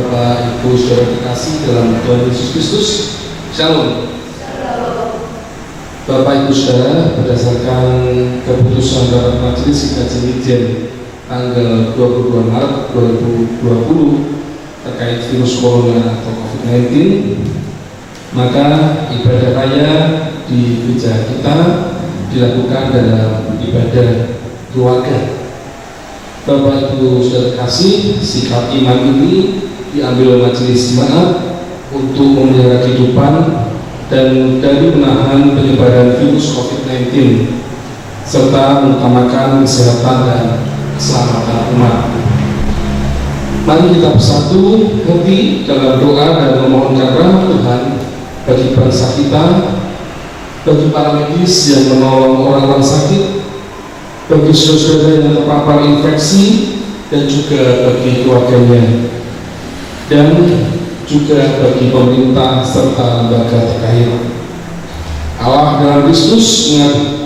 Bapak, Ibu, Saudara terkasih dalam Tuhan Yesus Kristus, Shalom. Bapak, Ibu, Saudara, berdasarkan keputusan rapat majelis Kajian Midjen tanggal 22 Maret 2020 terkait virus corona atau COVID-19, maka ibadah raya di gereja kita dilakukan dalam ibadah keluarga. Bapak, Ibu, Saudara kasih, sikap iman ini diambil oleh majelis jemaat untuk memelihara kehidupan dan dari menahan penyebaran virus COVID-19 serta mengutamakan kesehatan dan keselamatan umat. Mari kita bersatu hati dalam doa dan memohonkan rahmat Tuhan bagi bangsa kita, bagi para medis yang menolong orang-orang sakit, bagi saudara-saudara yang terpapar infeksi, dan juga bagi keluarganya, dan juga bagi pemerintah serta lembaga terkait. Allah dalam Kristus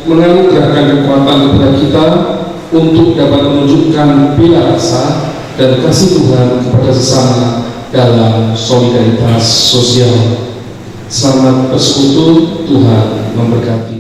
menganugerahkan kekuatan kepada kita untuk dapat menunjukkan bela rasa dan kasih Tuhan kepada sesama dalam solidaritas sosial. Selamat bersekutu, Tuhan memberkati.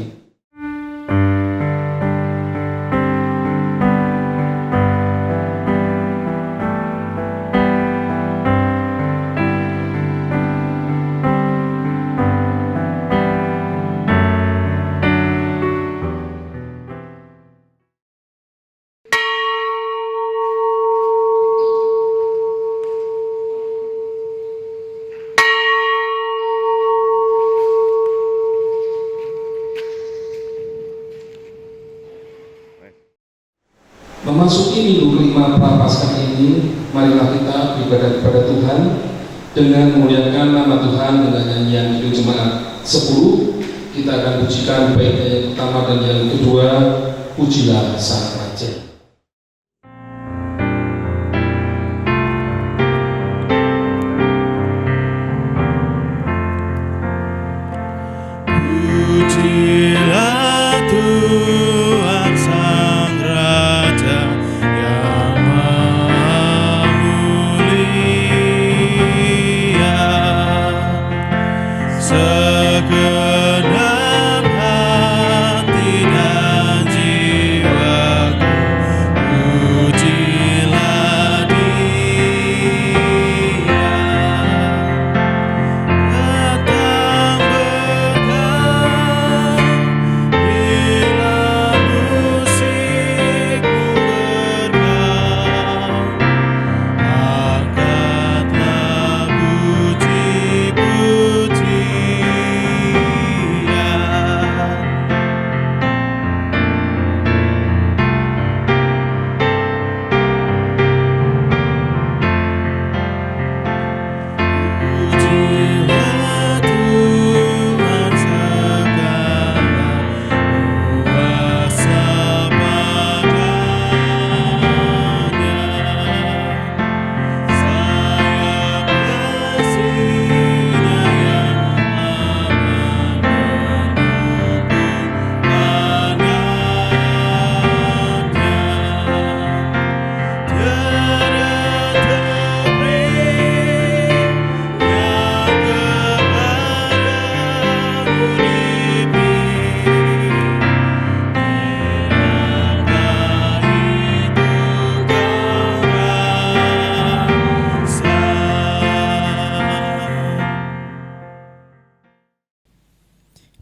Memasuki minggu kelima Prapaskah ini, marilah kita beribadah kepada Tuhan dengan memuliakan nama Tuhan dengan nyanyian Kidung Jemaat 10. Kita akan pujikan baik yang pertama dan yang kedua, Pujilah Sang Raja.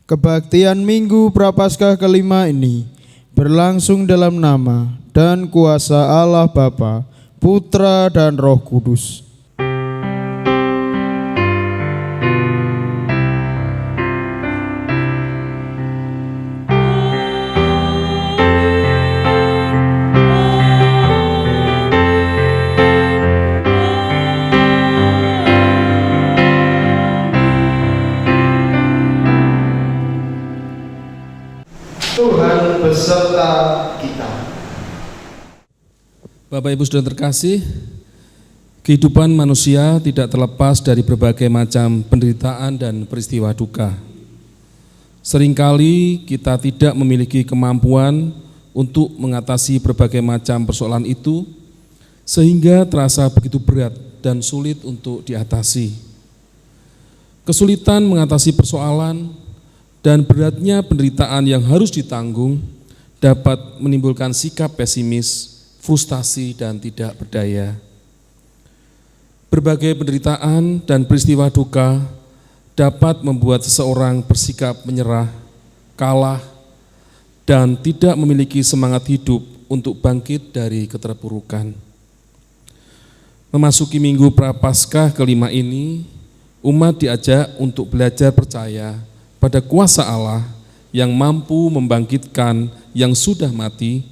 Kebaktian Minggu Prapaskah kelima ini berlangsung dalam nama dan kuasa Allah Bapa, Putra dan Roh Kudus. Tuhan beserta kita. Bapak, Ibu, Saudara terkasih, kehidupan manusia tidak terlepas dari berbagai macam penderitaan dan peristiwa duka. Seringkali kita tidak memiliki kemampuan untuk mengatasi berbagai macam persoalan itu, sehingga terasa begitu berat dan sulit untuk diatasi. Kesulitan mengatasi persoalan dan beratnya penderitaan yang harus ditanggung dapat menimbulkan sikap pesimis, frustasi, dan tidak berdaya. Berbagai penderitaan dan peristiwa duka dapat membuat seseorang bersikap menyerah, kalah, dan tidak memiliki semangat hidup untuk bangkit dari keterpurukan. Memasuki Minggu Prapaskah kelima ini, umat diajak untuk belajar percaya pada kuasa Allah yang mampu membangkitkan yang sudah mati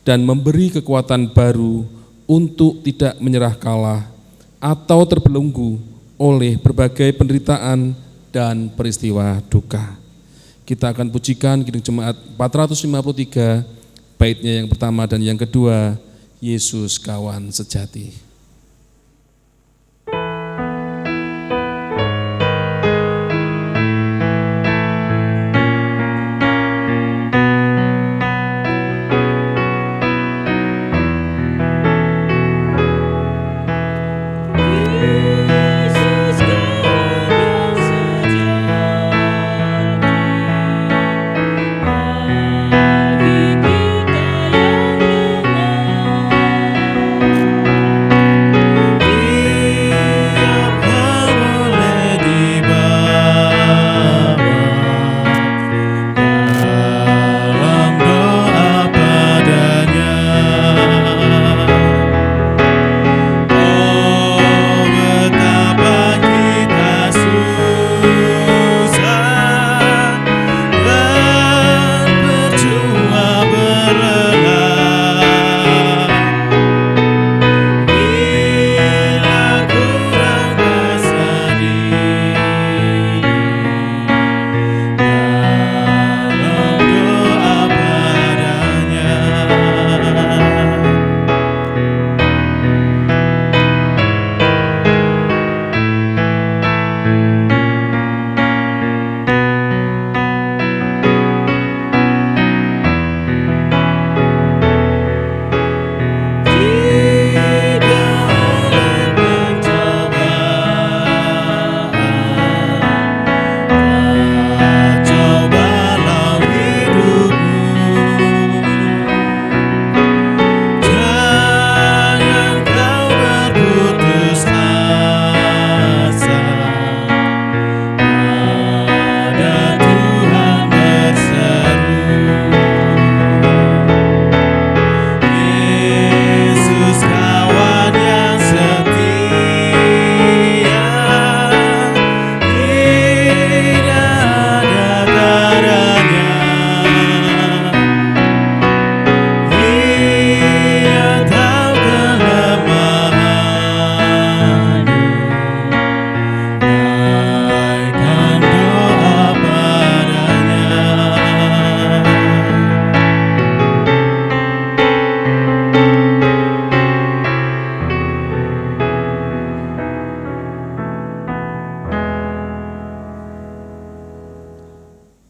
dan memberi kekuatan baru untuk tidak menyerah kalah atau terbelenggu oleh berbagai penderitaan dan peristiwa duka. Kita akan pujikan Kidung Jemaat 453, baitnya yang pertama dan yang kedua, Yesus Kawan Sejati.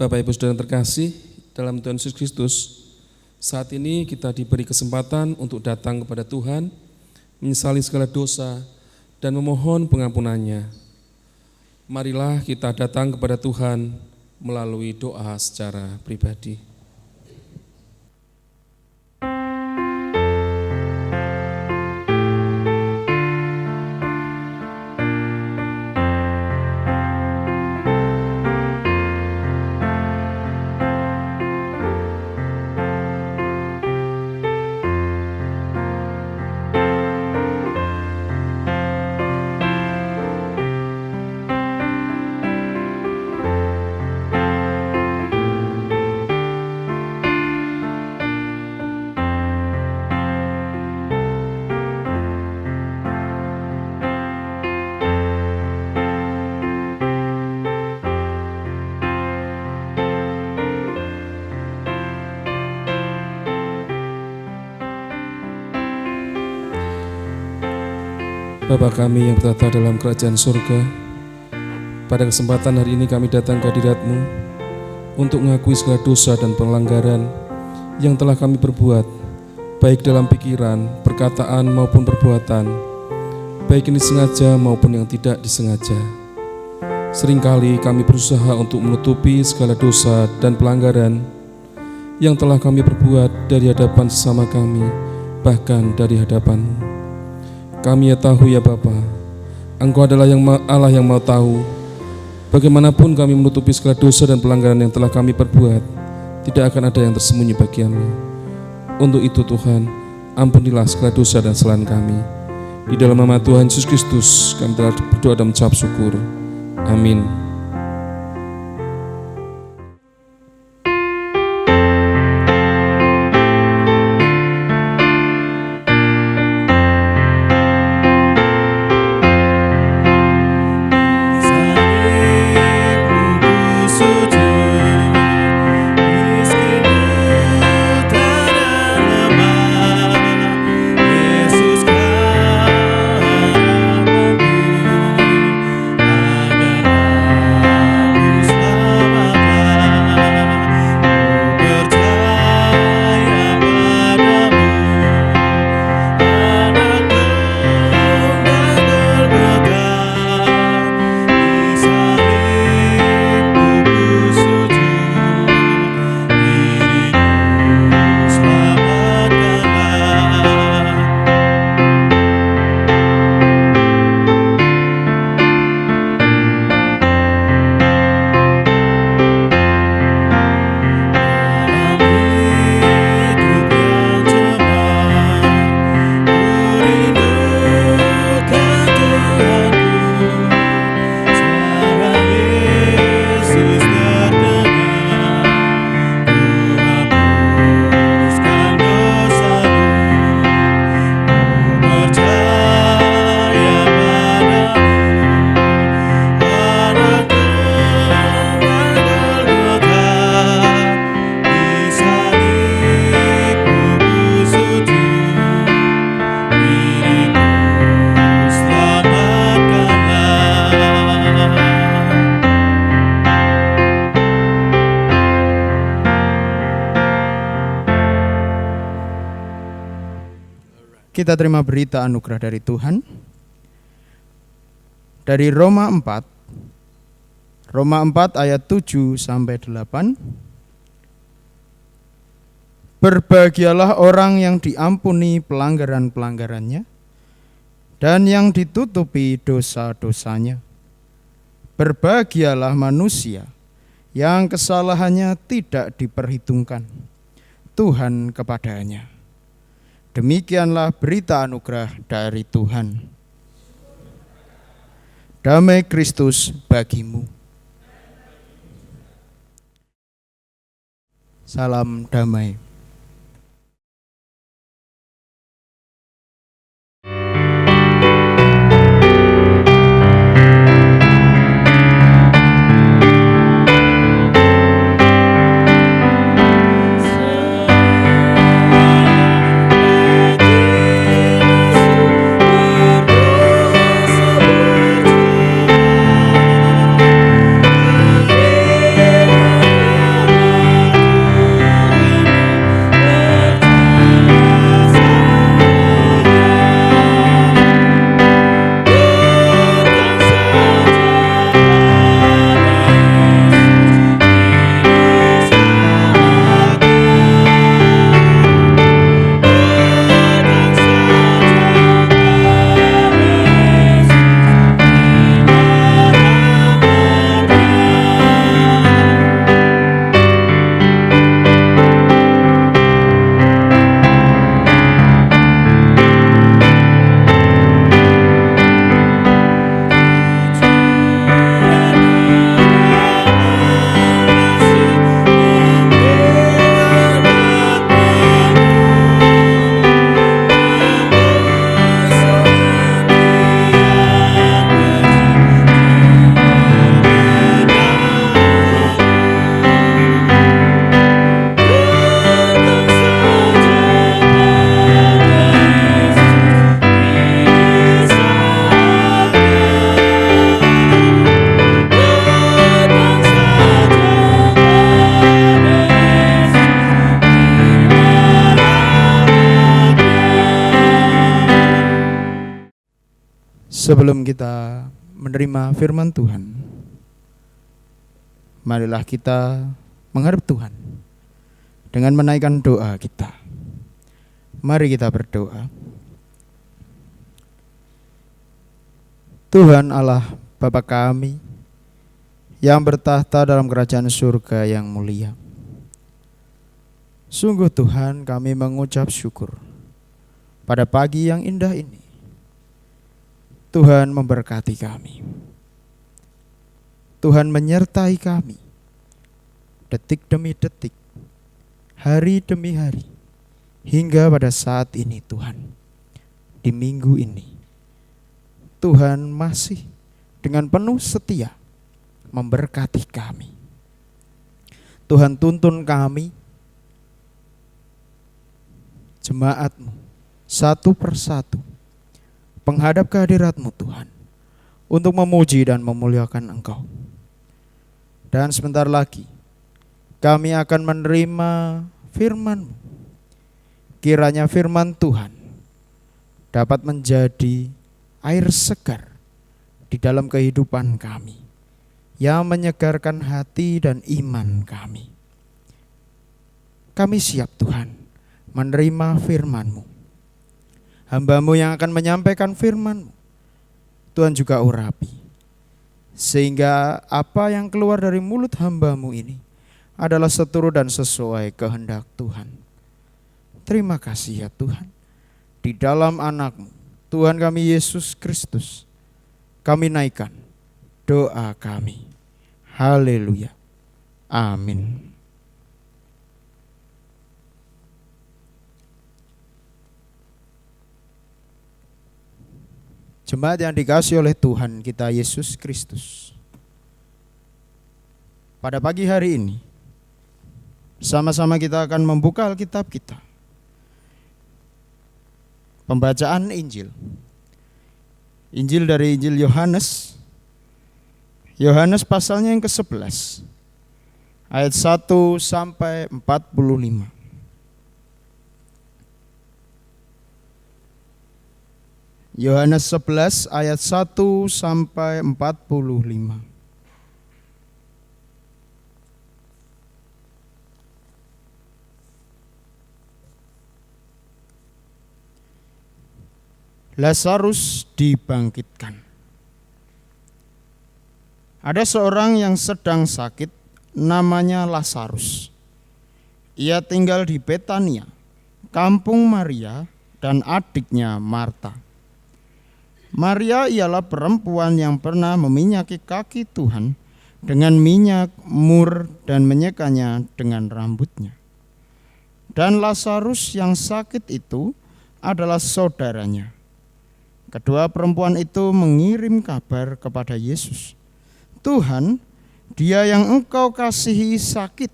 Bapak Ibu Saudara yang terkasih dalam Tuhan Yesus Kristus, saat ini kita diberi kesempatan untuk datang kepada Tuhan, menyesali segala dosa dan memohon pengampunannya. Marilah kita datang kepada Tuhan melalui doa secara pribadi. Bapa kami yang bertata dalam kerajaan surga, pada kesempatan hari ini kami datang ke hadirat-Mu untuk mengakui segala dosa dan pelanggaran yang telah kami perbuat, baik dalam pikiran, perkataan maupun perbuatan. baik ini sengaja maupun yang tidak disengaja. Seringkali kami berusaha untuk menutupi segala dosa dan pelanggaran yang telah kami perbuat dari hadapan sesama kami, bahkan dari hadapan-Mu. Kami ya tahu ya Bapa, Engkau adalah Allah yang mau tahu. Bagaimanapun kami menutupi segala dosa dan pelanggaran yang telah kami perbuat, tidak akan ada yang tersembunyi bagi kami. Untuk itu Tuhan, ampunilah segala dosa dan kesalahan kami. Di dalam nama Tuhan Yesus Kristus, kami telah berdoa dan mengucap syukur. Amin. Kita terima berita anugerah dari Tuhan. Dari Roma 4 ayat 7 sampai 8. Berbahagialah orang yang diampuni pelanggaran-pelanggarannya dan yang ditutupi dosa-dosanya. Berbahagialah manusia yang kesalahannya tidak diperhitungkan Tuhan kepadanya. Demikianlah berita anugerah dari Tuhan. Damai Kristus bagimu. Salam damai. Sebelum kita menerima firman Tuhan, marilah kita menghadap Tuhan dengan menaikkan doa kita. Mari kita berdoa. Tuhan Allah Bapa kami yang bertahta dalam kerajaan surga yang mulia, sungguh Tuhan kami mengucap syukur pada pagi yang indah ini. Tuhan memberkati kami. Tuhan menyertai kami detik demi detik, hari demi hari, hingga pada saat ini Tuhan. Di minggu ini Tuhan masih dengan penuh setia memberkati kami. Tuhan tuntun kami, jemaat-Mu, satu persatu menghadap kehadirat-Mu Tuhan, untuk memuji dan memuliakan Engkau. Dan sebentar lagi kami akan menerima firman-Mu. Kiranya firman Tuhan dapat menjadi air segar di dalam kehidupan kami, yang menyegarkan hati dan iman kami. Kami siap Tuhan menerima firman-Mu. Hamba-Mu yang akan menyampaikan firman-Mu, Tuhan juga urapi, sehingga apa yang keluar dari mulut hamba-Mu ini adalah seturut dan sesuai kehendak Tuhan. Terima kasih ya Tuhan. Di dalam anak-Mu, Tuhan kami Yesus Kristus, kami naikkan doa kami. Haleluya. Amin. Jemaat yang dikasihi oleh Tuhan kita Yesus Kristus, pada pagi hari ini sama-sama kita akan membuka Alkitab kita. Pembacaan Injil. Injil dari Injil Yohanes. Yohanes pasalnya yang ke-11 ayat 1 sampai 45. Yohanes 11 ayat 1 sampai 45. Lazarus dibangkitkan. Ada seorang yang sedang sakit, namanya Lazarus. Ia tinggal di Betania, kampung Maria dan adiknya Marta. Maria ialah perempuan yang pernah meminyaki kaki Tuhan dengan minyak mur dan menyekanya dengan rambutnya. Dan Lazarus yang sakit itu adalah saudaranya. Kedua perempuan itu mengirim kabar kepada Yesus, "Tuhan, dia yang Engkau kasihi sakit."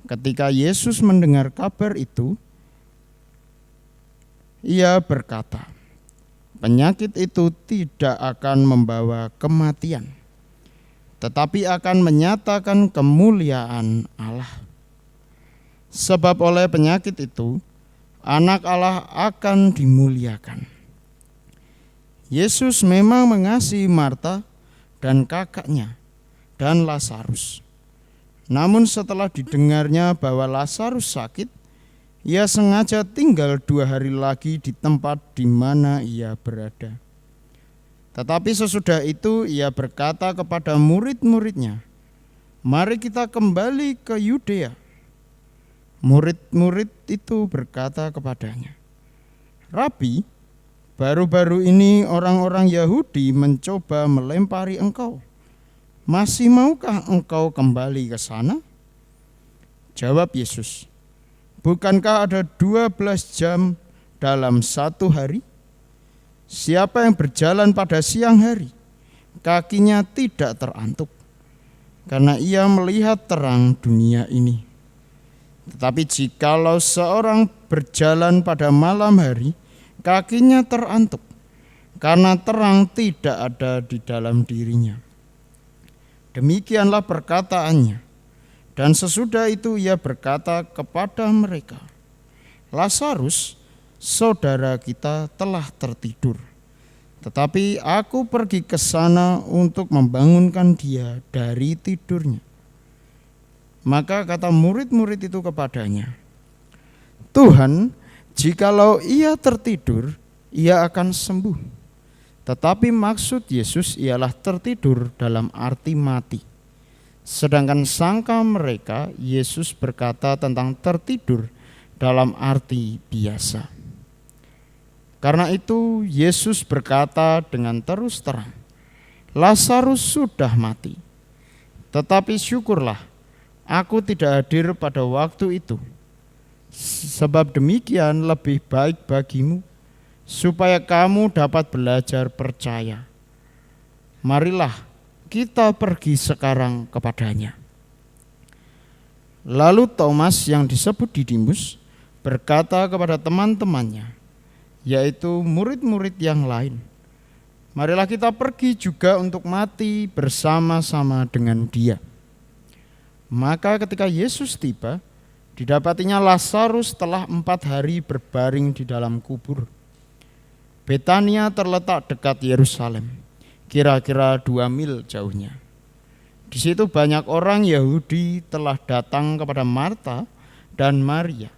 Ketika Yesus mendengar kabar itu, ia berkata, "Penyakit itu tidak akan membawa kematian, tetapi akan menyatakan kemuliaan Allah. Sebab oleh penyakit itu, Anak Allah akan dimuliakan." Yesus memang mengasihi Marta dan kakaknya dan Lazarus. Namun setelah didengarnya bahwa Lazarus sakit, ia sengaja tinggal 2 hari lagi di tempat di mana ia berada. Tetapi sesudah itu ia berkata kepada murid-muridnya, "Mari kita kembali ke Yudea." Murid-murid itu berkata kepadanya, "Rabi, baru-baru ini orang-orang Yahudi mencoba melempari Engkau. Masih maukah Engkau kembali ke sana?" Jawab Yesus, "Bukankah ada 12 jam dalam satu hari? Siapa yang berjalan pada siang hari, kakinya tidak terantuk, karena ia melihat terang dunia ini. Tetapi jikalau seorang berjalan pada malam hari, kakinya terantuk, karena terang tidak ada di dalam dirinya." Demikianlah perkataannya. Dan sesudah itu ia berkata kepada mereka, "Lazarus, saudara kita, telah tertidur, tetapi aku pergi ke sana untuk membangunkan dia dari tidurnya." Maka kata murid-murid itu kepadanya, "Tuhan, jikalau ia tertidur, ia akan sembuh." Tetapi maksud Yesus ialah tertidur dalam arti mati. Sedangkan sangka mereka Yesus berkata tentang tertidur dalam arti biasa. Karena itu Yesus berkata dengan terus terang, "Lazarus sudah mati. Tetapi syukurlah aku tidak hadir pada waktu itu. Sebab demikian lebih baik bagimu, supaya kamu dapat belajar percaya. Marilah kita pergi sekarang kepadanya." Lalu Thomas yang disebut Didimus berkata kepada teman-temannya, yaitu murid-murid yang lain, "Marilah kita pergi juga untuk mati bersama-sama dengan dia." Maka ketika Yesus tiba, didapatinya Lazarus telah 4 hari berbaring di dalam kubur. Betania terletak dekat Yerusalem, kira-kira 2 mil jauhnya. Di situ banyak orang Yahudi telah datang kepada Marta dan Maria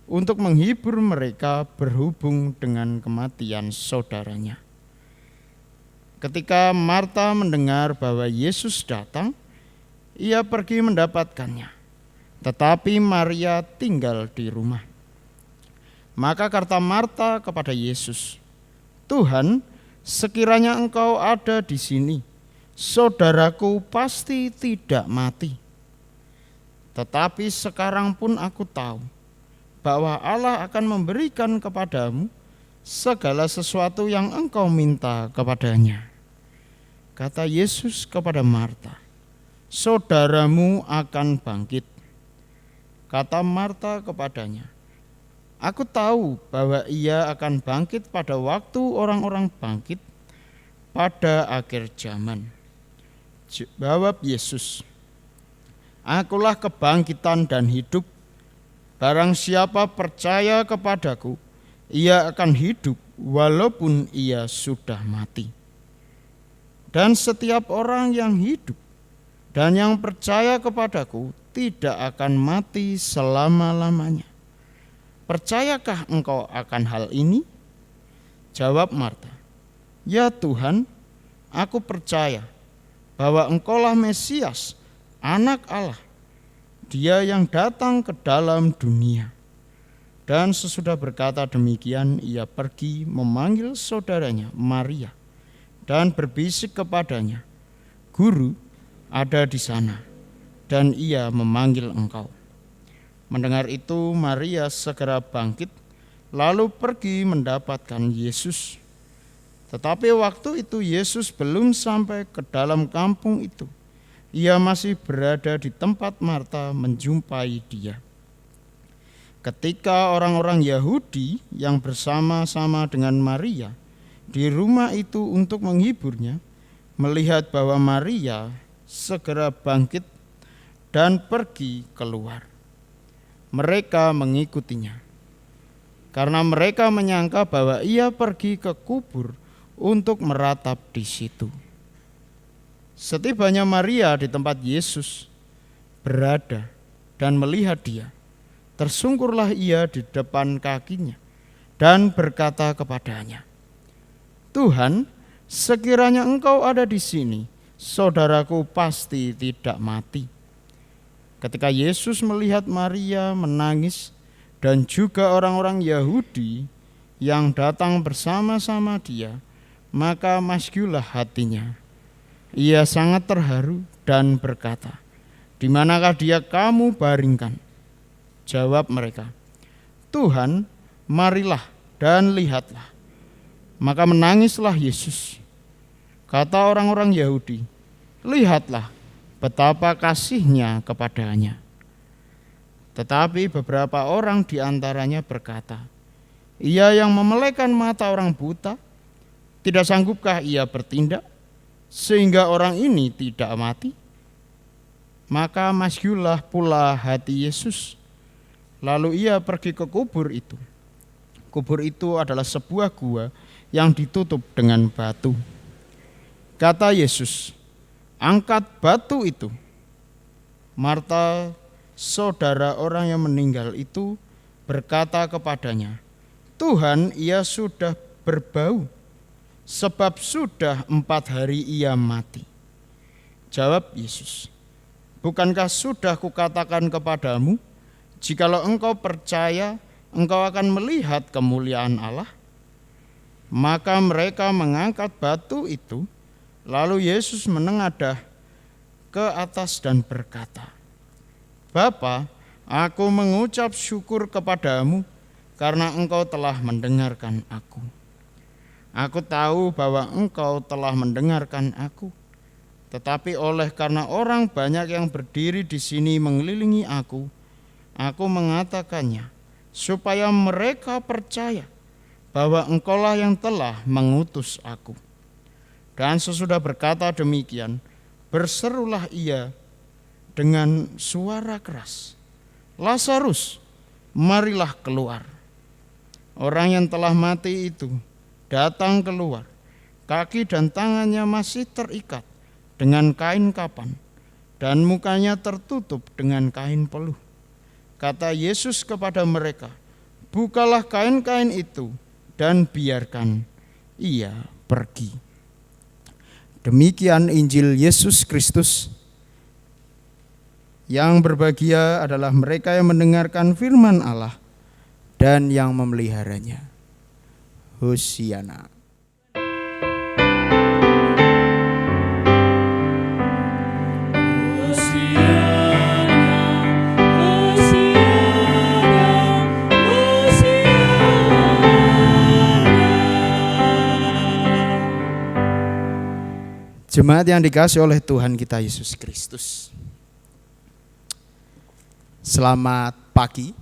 untuk menghibur mereka berhubung dengan kematian saudaranya. Ketika Marta mendengar bahwa Yesus datang, ia pergi mendapatkannya, tetapi Maria tinggal di rumah. Maka kata Marta kepada Yesus, "Tuhan, sekiranya Engkau ada di sini, saudaraku pasti tidak mati. Tetapi sekarang pun aku tahu bahwa Allah akan memberikan kepadamu segala sesuatu yang engkau minta kepadanya." Kata Yesus kepada Marta, "Saudaramu akan bangkit." Kata Marta kepadanya, "Aku tahu bahwa ia akan bangkit pada waktu orang-orang bangkit pada akhir zaman." Jawab Yesus, "Akulah kebangkitan dan hidup. Barang siapa percaya kepadaku, ia akan hidup walaupun ia sudah mati. Dan setiap orang yang hidup dan yang percaya kepadaku tidak akan mati selama-lamanya. Percayakah engkau akan hal ini?" Jawab Marta, "Ya Tuhan, aku percaya bahwa Engkaulah Mesias, Anak Allah, Dia yang datang ke dalam dunia." Dan sesudah berkata demikian, ia pergi memanggil saudaranya Maria dan berbisik kepadanya, "Guru ada di sana, dan ia memanggil engkau." Mendengar itu Maria segera bangkit, lalu pergi mendapatkan Yesus. Tetapi waktu itu Yesus belum sampai ke dalam kampung itu. Ia masih berada di tempat Marta menjumpai dia. Ketika orang-orang Yahudi yang bersama-sama dengan Maria di rumah itu untuk menghiburnya, melihat bahwa Maria segera bangkit dan pergi keluar, mereka mengikutinya, karena mereka menyangka bahwa ia pergi ke kubur untuk meratap di situ. Setibanya Maria di tempat Yesus berada dan melihat dia, tersungkurlah ia di depan kakinya dan berkata kepadanya, "Tuhan, sekiranya engkau ada di sini, saudaraku pasti tidak mati." Ketika Yesus melihat Maria menangis dan juga orang-orang Yahudi yang datang bersama-sama dia, maka masygulah hatinya. Ia sangat terharu dan berkata, "Di manakah dia kamu baringkan?" Jawab mereka, "Tuhan, marilah dan lihatlah." Maka menangislah Yesus. Kata orang-orang Yahudi, "Lihatlah betapa kasihnya kepadanya." Tetapi beberapa orang di antaranya berkata, "Ia yang memelekan mata orang buta, tidak sanggupkah ia bertindak sehingga orang ini tidak mati?" Maka masygulah pula hati Yesus. Lalu ia pergi ke kubur itu. Kubur itu adalah sebuah gua yang ditutup dengan batu. Kata Yesus, "Angkat batu itu." Marta, saudara orang yang meninggal itu, berkata kepadanya, "Tuhan, ia sudah berbau, sebab sudah 4 hari ia mati." Jawab Yesus, "Bukankah sudah kukatakan kepadamu, jikalau engkau percaya, engkau akan melihat kemuliaan Allah?" Maka mereka mengangkat batu itu. Lalu Yesus menengadah ke atas dan berkata, "Bapa, aku mengucap syukur kepadamu karena engkau telah mendengarkan aku. Aku tahu bahwa engkau telah mendengarkan aku, tetapi oleh karena orang banyak yang berdiri di sini mengelilingi aku mengatakannya, supaya mereka percaya bahwa engkaulah yang telah mengutus aku." Dan sesudah berkata demikian, berserulah ia dengan suara keras, "Lazarus, marilah keluar." Orang yang telah mati itu datang keluar, kaki dan tangannya masih terikat dengan kain kapan, dan mukanya tertutup dengan kain peluh. Kata Yesus kepada mereka, "Bukalah kain-kain itu dan biarkan ia pergi." Demikian Injil Yesus Kristus. Yang berbahagia adalah mereka yang mendengarkan firman Allah dan yang memeliharanya. Hosiana. Jemaat yang dikasihi oleh Tuhan kita Yesus Kristus, selamat pagi,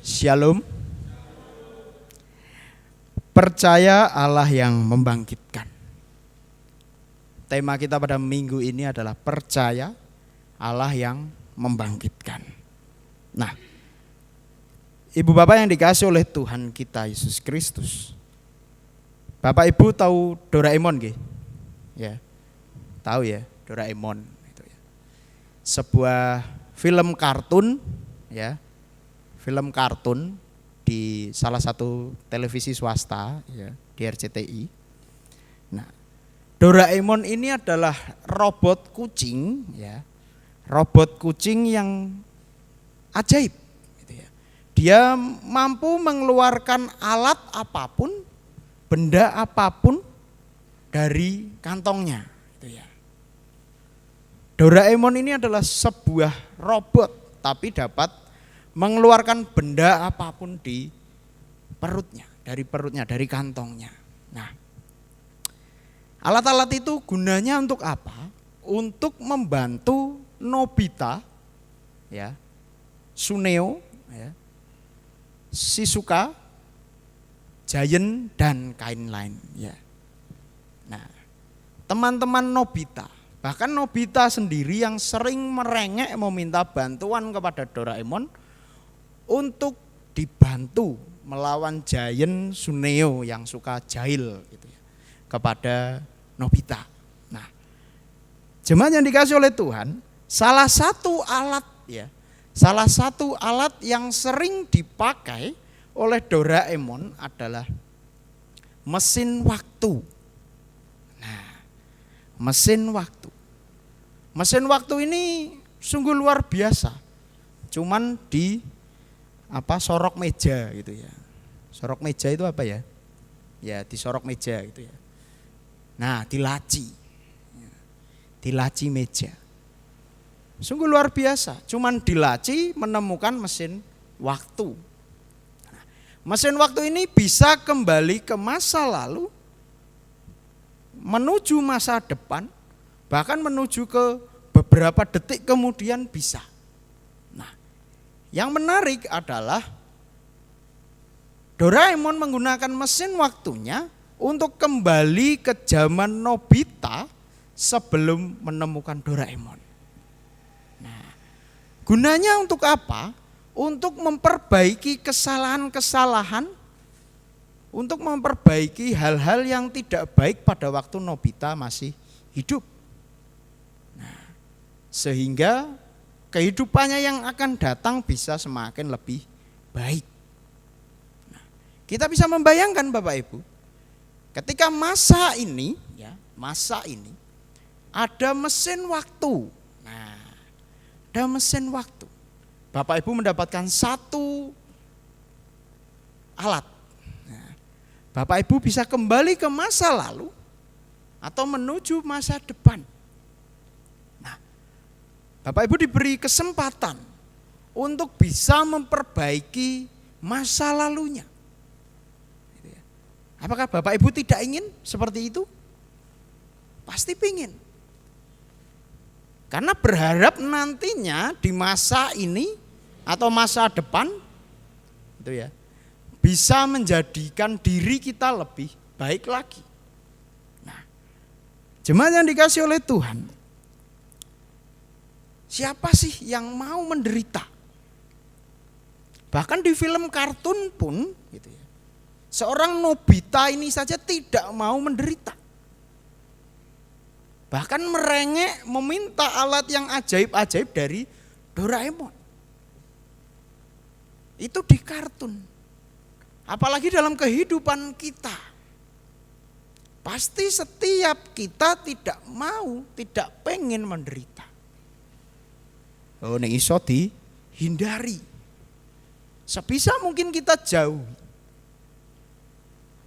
shalom. Percaya Allah yang membangkitkan. Tema kita pada minggu ini adalah percaya Allah yang membangkitkan. Nah, Ibu Bapak yang dikasihi oleh Tuhan kita Yesus Kristus, Bapak Ibu tahu Doraemon nggih? Ya, tahu ya Doraemon itu ya. Sebuah film kartun ya, film kartun di salah satu televisi swasta ya, di RCTI. Nah, Doraemon ini adalah robot kucing ya, robot kucing yang ajaib gitu ya. Dia mampu mengeluarkan alat apapun, benda apapun dari kantongnya gitu ya. Doraemon ini adalah sebuah robot tapi dapat mengeluarkan benda apapun di perutnya, dari kantongnya. Nah, alat-alat itu gunanya untuk apa? Untuk membantu Nobita ya, Suneo ya, Shizuka, Giant dan kain lain ya. Nah, teman-teman Nobita, bahkan Nobita sendiri yang sering merengek meminta bantuan kepada Doraemon untuk dibantu melawan Giant Suneo yang suka jahil gitu ya, kepada Nobita. Nah, jemaat yang dikasihi oleh Tuhan, salah satu alat yang sering dipakai oleh Doraemon adalah mesin waktu. Mesin waktu. Mesin waktu ini sungguh luar biasa. Cuman di sorok meja gitu ya. Sorok meja itu apa ya? Ya, di sorok meja gitu ya. Nah, di laci. Di laci meja. Sungguh luar biasa. Cuman di laci menemukan mesin waktu. Nah, mesin waktu ini bisa kembali ke masa lalu, menuju masa depan, bahkan menuju ke beberapa detik kemudian bisa. Nah, yang menarik adalah Doraemon menggunakan mesin waktunya untuk kembali ke zaman Nobita sebelum menemukan Doraemon. Nah, gunanya untuk apa? Untuk memperbaiki kesalahan-kesalahan untuk memperbaiki hal-hal yang tidak baik pada waktu Nobita masih hidup. Nah, sehingga kehidupannya yang akan datang bisa semakin lebih baik. Nah, kita bisa membayangkan Bapak Ibu, ketika masa ini ada mesin waktu. Nah, ada mesin waktu. Bapak Ibu mendapatkan satu alat. Nah, Bapak Ibu bisa kembali ke masa lalu atau menuju masa depan. Nah, Bapak Ibu diberi kesempatan untuk bisa memperbaiki masa lalunya. Apakah Bapak Ibu tidak ingin seperti itu? Pasti ingin. Karena berharap nantinya di masa ini atau masa depan itu ya, bisa menjadikan diri kita lebih baik lagi. Nah, jemaat yang dikasih oleh Tuhan, siapa sih yang mau menderita? Bahkan di film kartun pun gitu ya, seorang Nobita ini saja tidak mau menderita. Bahkan merengek meminta alat yang ajaib-ajaib dari Doraemon. Itu di kartun. Apalagi dalam kehidupan kita. Pasti setiap kita tidak mau, tidak pengen menderita. Oh, ini iso dihindari. Sebisa mungkin kita jauh.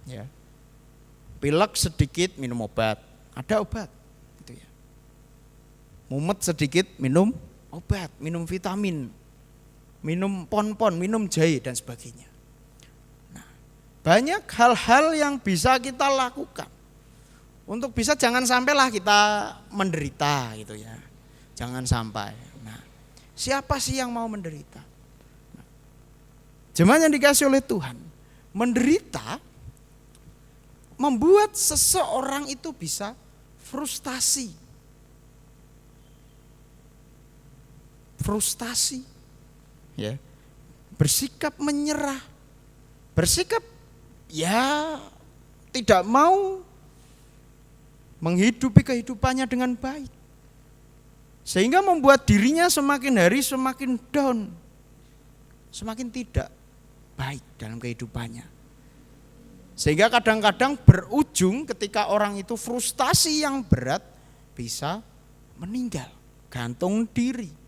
Ya. Pilek sedikit minum obat, ada obat. Mumet sedikit minum obat, minum vitamin, minum pon-pon, minum jahe dan sebagainya. Nah, banyak hal-hal yang bisa kita lakukan untuk bisa jangan sampailah kita menderita gitu ya. Jangan sampai. Nah, siapa sih yang mau menderita? Nah, jemaat yang dikasih oleh Tuhan, menderita membuat seseorang itu bisa frustasi. Frustasi, ya, bersikap menyerah, bersikap ya tidak mau menghidupi kehidupannya dengan baik, sehingga membuat dirinya semakin hari semakin down, semakin tidak baik dalam kehidupannya, sehingga kadang-kadang berujung ketika orang itu frustasi yang berat bisa meninggal, gantung diri,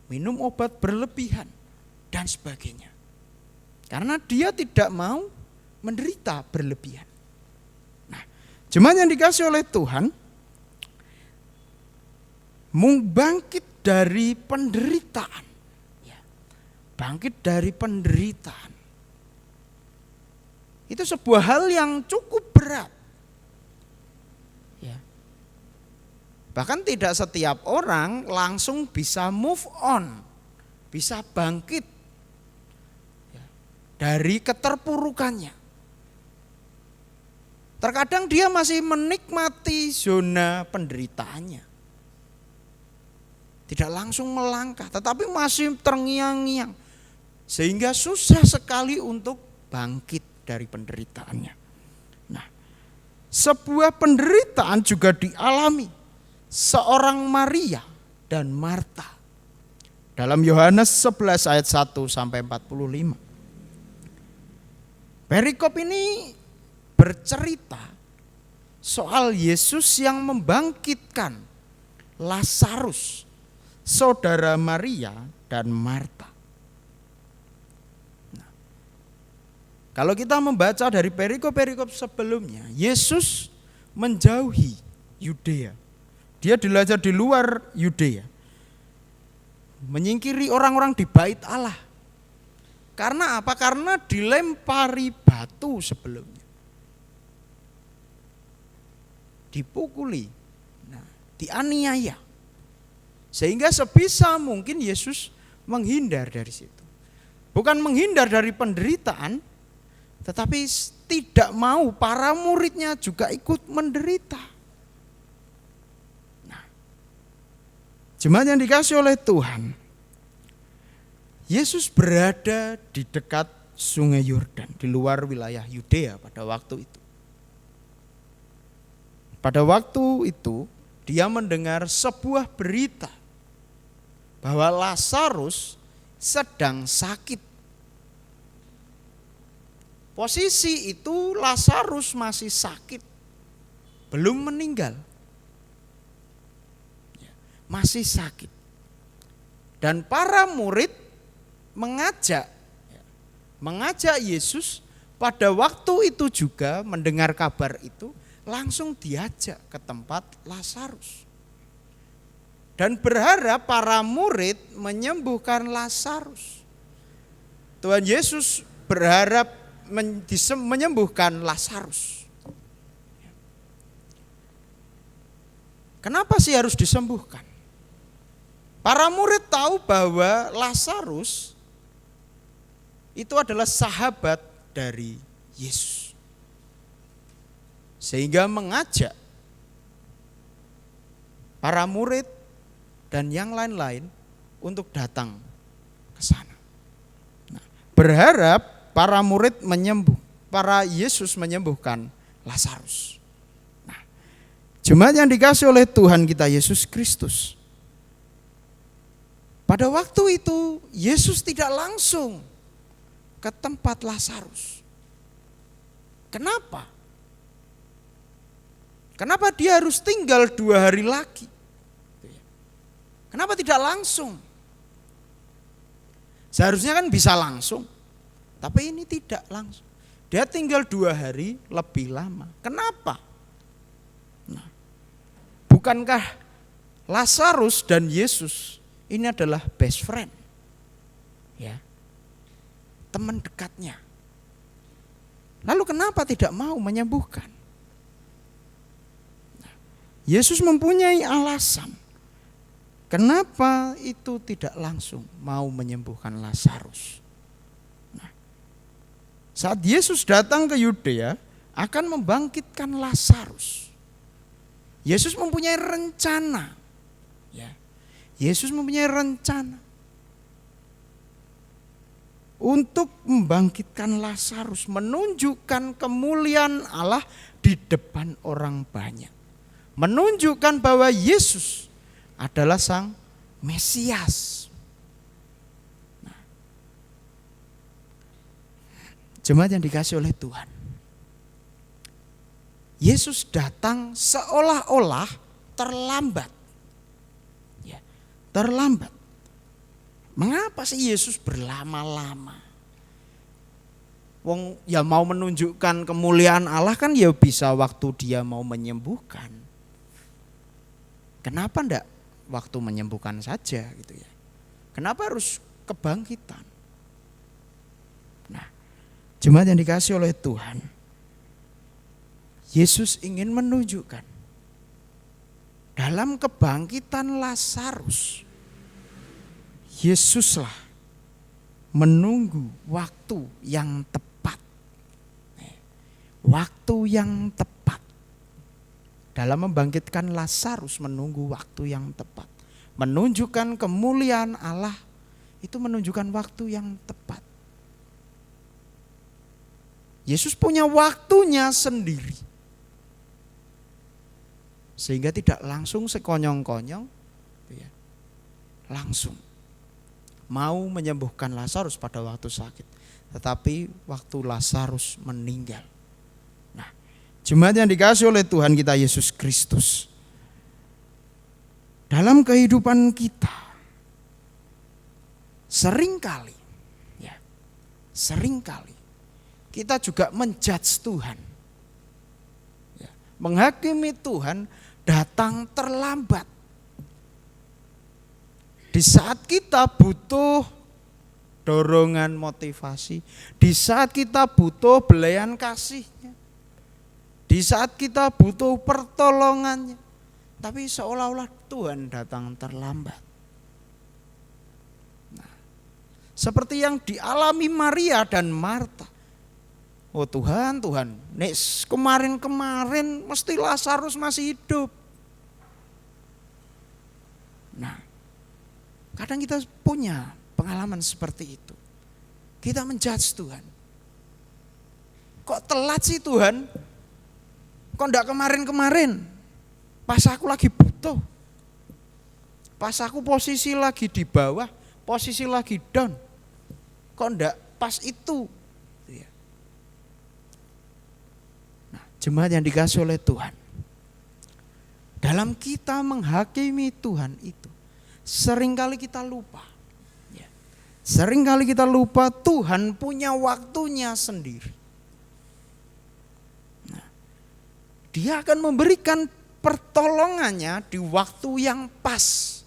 minum obat berlebihan, dan sebagainya. Karena dia tidak mau menderita berlebihan. Nah, jemaat yang dikasih oleh Tuhan, bangkit dari penderitaan. Ya, bangkit dari penderitaan. Itu sebuah hal yang cukup berat. Bahkan tidak setiap orang langsung bisa move on, bisa bangkit dari keterpurukannya. Terkadang dia masih menikmati zona penderitaannya. Tidak langsung melangkah, tetapi masih terngiang-ngiang. Sehingga susah sekali untuk bangkit dari penderitaannya. Nah, sebuah penderitaan juga dialami seorang Maria dan Marta. Dalam Yohanes 11 ayat 1 sampai 45. Perikop ini bercerita soal Yesus yang membangkitkan Lazarus, saudara Maria dan Marta. Nah, kalau kita membaca dari perikop-perikop sebelumnya, Yesus menjauhi Yudea. Dia belajar di luar Yudea, menyingkiri orang-orang di bait Allah. Karena apa? Karena dilempari batu sebelumnya, dipukuli, dianiaya. Sehingga sebisa mungkin Yesus menghindar dari situ. Bukan menghindar dari penderitaan, tetapi tidak mau para muridnya juga ikut menderita. Jemaat yang dikasih oleh Tuhan, Yesus berada di dekat Sungai Yordan, di luar wilayah Yudea pada waktu itu. Pada waktu itu dia mendengar sebuah berita bahwa Lazarus sedang sakit. Posisi itu Lazarus masih sakit, belum meninggal, masih sakit. Dan para murid mengajak Yesus pada waktu itu juga mendengar kabar itu, langsung diajak ke tempat Lazarus. Dan berharap para murid menyembuhkan Lazarus. Tuhan Yesus berharap menyembuhkan Lazarus. Kenapa sih harus disembuhkan? Para murid tahu bahwa Lazarus itu adalah sahabat dari Yesus. Sehingga mengajak para murid dan yang lain-lain untuk datang ke sana. Nah, berharap para murid para Yesus menyembuhkan Lazarus. Nah, jemaat yang dikasihi oleh Tuhan kita Yesus Kristus. Pada waktu itu Yesus tidak langsung ke tempat Lazarus. Kenapa? Kenapa dia harus tinggal 2 hari lagi? Kenapa tidak langsung? Seharusnya kan bisa langsung, tapi ini tidak langsung. Dia tinggal 2 hari lebih lama. Kenapa? Nah, bukankah Lazarus dan Yesus ini adalah best friend? Ya, teman dekatnya. Lalu kenapa tidak mau menyembuhkan? Yesus mempunyai alasan kenapa itu tidak langsung mau menyembuhkan Lazarus. Nah, saat Yesus datang ke Yudea akan membangkitkan Lazarus. Yesus mempunyai rencana. Ya, Yesus mempunyai rencana untuk membangkitkan Lazarus, menunjukkan kemuliaan Allah di depan orang banyak. Menunjukkan bahwa Yesus adalah Sang Mesias. Nah, jemaat yang dikasihi oleh Tuhan, Yesus datang seolah-olah terlambat. Ya, terlambat. Mengapa sih Yesus berlama-lama? Wong ya mau menunjukkan kemuliaan Allah kan ya bisa waktu dia mau menyembuhkan. Kenapa enggak waktu menyembuhkan saja gitu ya? Kenapa harus kebangkitan? Nah, jemaat yang dikasihi oleh Tuhan, Yesus ingin menunjukkan dalam kebangkitan Lazarus, Yesuslah menunggu waktu yang tepat. Waktu yang tepat. Dalam membangkitkan Lazarus menunggu waktu yang tepat. Menunjukkan kemuliaan Allah itu menunjukkan waktu yang tepat. Yesus punya waktunya sendiri. Sehingga tidak langsung sekonyong-konyong, langsung mau menyembuhkan Lazarus pada waktu sakit. Tetapi waktu Lazarus meninggal. Jemaat yang dikasihi oleh Tuhan kita Yesus Kristus, dalam kehidupan kita seringkali kita juga menjudge Tuhan, menghakimi Tuhan datang terlambat. Di saat kita butuh dorongan motivasi, di saat kita butuh belayan kasihnya, di saat kita butuh pertolongannya, tapi seolah-olah Tuhan datang terlambat. Nah, seperti yang dialami Maria dan Marta. Oh Tuhan, nek kemarin mesti Lazarus masih hidup. Nah, kadang kita punya pengalaman seperti itu. Kita menjudge Tuhan. Kok telat sih Tuhan? Kok enggak kemarin-kemarin? Pas aku lagi butuh. Pas aku posisi lagi di bawah, posisi lagi down. Kok enggak pas itu? Nah, jemaat yang dikasih oleh Tuhan. Dalam kita menghakimi Tuhan itu, seringkali kita lupa. Seringkali kita lupa Tuhan punya waktunya sendiri. Nah, Dia akan memberikan pertolongannya di waktu yang pas.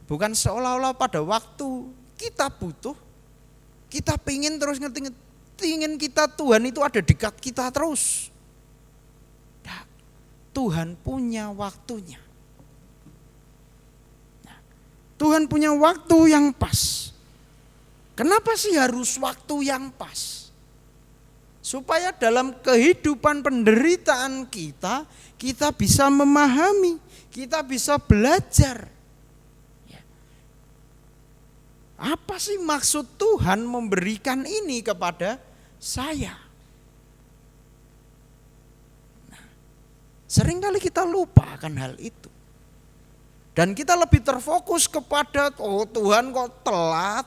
Bukan seolah-olah pada waktu kita butuh, kita pingin terus ingin kita Tuhan itu ada dekat kita terus. Nah, Tuhan punya waktunya. Nah, Tuhan punya waktu yang pas. Kenapa sih harus waktu yang pas? Supaya dalam kehidupan penderitaan kita bisa memahami, kita bisa belajar. Apa sih maksud Tuhan memberikan ini kepada saya? Nah, seringkali kita lupa akan hal itu. Dan kita lebih terfokus kepada, oh Tuhan kok telat,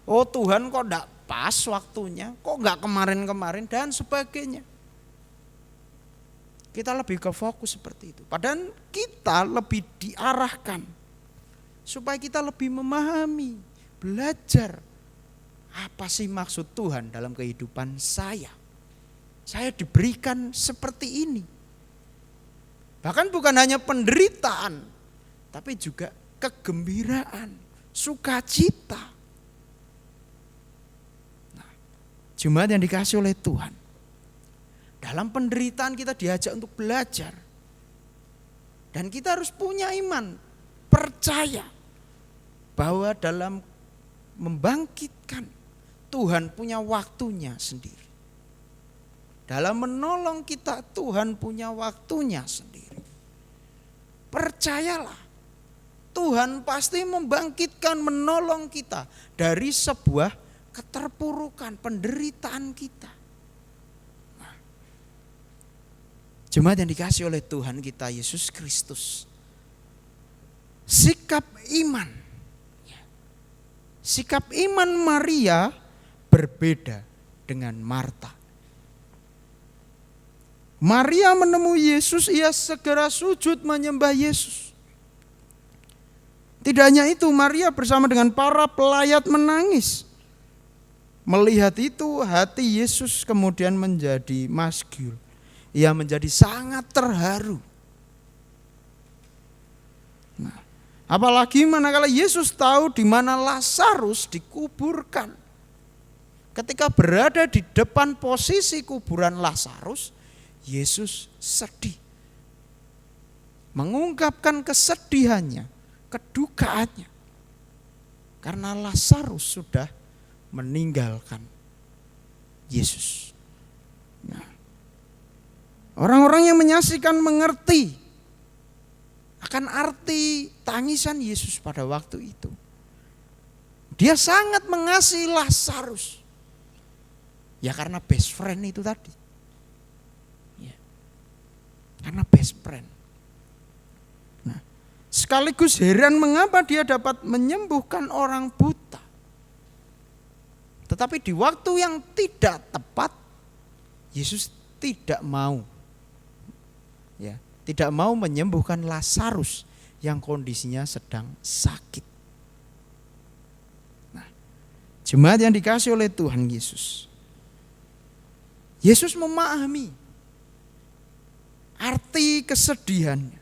oh Tuhan kok enggak pas waktunya, kok enggak kemarin-kemarin dan sebagainya. Kita lebih ke fokus seperti itu. Padahal kita lebih diarahkan supaya kita lebih memahami, belajar apa sih maksud Tuhan dalam kehidupan saya. Saya diberikan seperti ini. Bahkan bukan hanya penderitaan, tapi juga kegembiraan, sukacita. Nah, jemaat yang dikasih oleh Tuhan, dalam penderitaan kita diajak untuk belajar. Dan kita harus punya iman, percaya bahwa dalam membangkitkan Tuhan punya waktunya sendiri. Dalam menolong kita Tuhan punya waktunya sendiri. Percayalah, Tuhan pasti membangkitkan, menolong kita dari sebuah keterpurukan, penderitaan kita. Nah, jemaat yang dikasih oleh Tuhan kita Yesus Kristus, sikap iman Maria berbeda dengan Marta. Maria menemui Yesus, ia segera sujud menyembah Yesus. Tidak hanya itu, Maria bersama dengan para pelayat menangis. Melihat itu, hati Yesus kemudian menjadi masgul. Ia menjadi sangat terharu. Apalagi manakala Yesus tahu di mana Lazarus dikuburkan. Ketika berada di depan posisi kuburan Lazarus, Yesus sedih. Mengungkapkan kesedihannya, kedukaannya. Karena Lazarus sudah meninggalkan Yesus. Nah, orang-orang yang menyaksikan mengerti akan arti tangisan Yesus pada waktu itu. Dia sangat mengasihi Lazarus. Ya karena best friend itu tadi. Ya. Karena best friend. Nah, sekaligus heran mengapa dia dapat menyembuhkan orang buta. Tetapi di waktu yang tidak tepat, Yesus tidak mau. Ya. Tidak mau menyembuhkan Lazarus yang kondisinya sedang sakit. Nah, jemaat yang dikasih oleh Tuhan Yesus. Yesus memahami arti kesedihannya,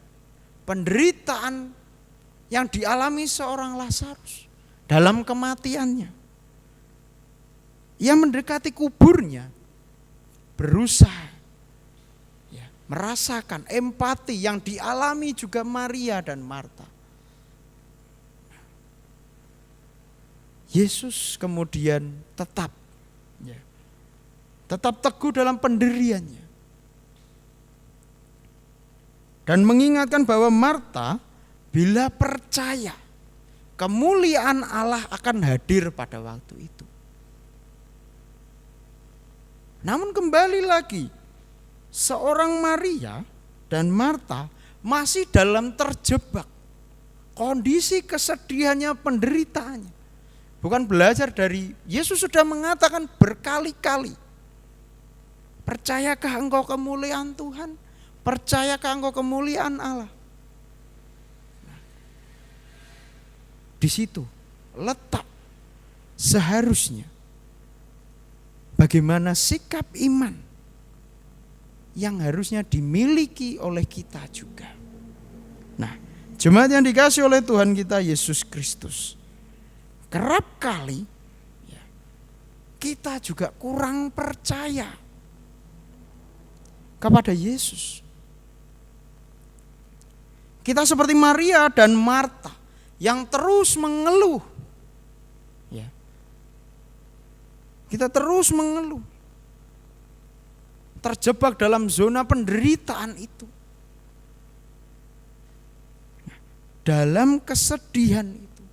penderitaan yang dialami seorang Lazarus dalam kematiannya. Ia mendekati kuburnya, berusaha merasakan empati yang dialami juga Maria dan Marta. Yesus kemudian tetap teguh dalam pendiriannya. Dan mengingatkan bahwa Marta bila percaya, kemuliaan Allah akan hadir pada waktu itu. Namun kembali lagi, seorang Maria dan Marta masih dalam terjebak kondisi kesedihannya, penderitaannya. Bukan belajar dari Yesus sudah mengatakan berkali-kali, percayakah engkau kemuliaan Tuhan? Percayakah engkau kemuliaan Allah? Di situ letak seharusnya bagaimana sikap iman yang harusnya dimiliki oleh kita juga. Nah, jemaat yang dikasihi oleh Tuhan kita Yesus Kristus, kerap kali kita juga kurang percaya kepada Yesus. Kita seperti Maria dan Marta yang terus mengeluh. Kita terus mengeluh, terjebak dalam zona penderitaan itu. Dalam kesedihan itu,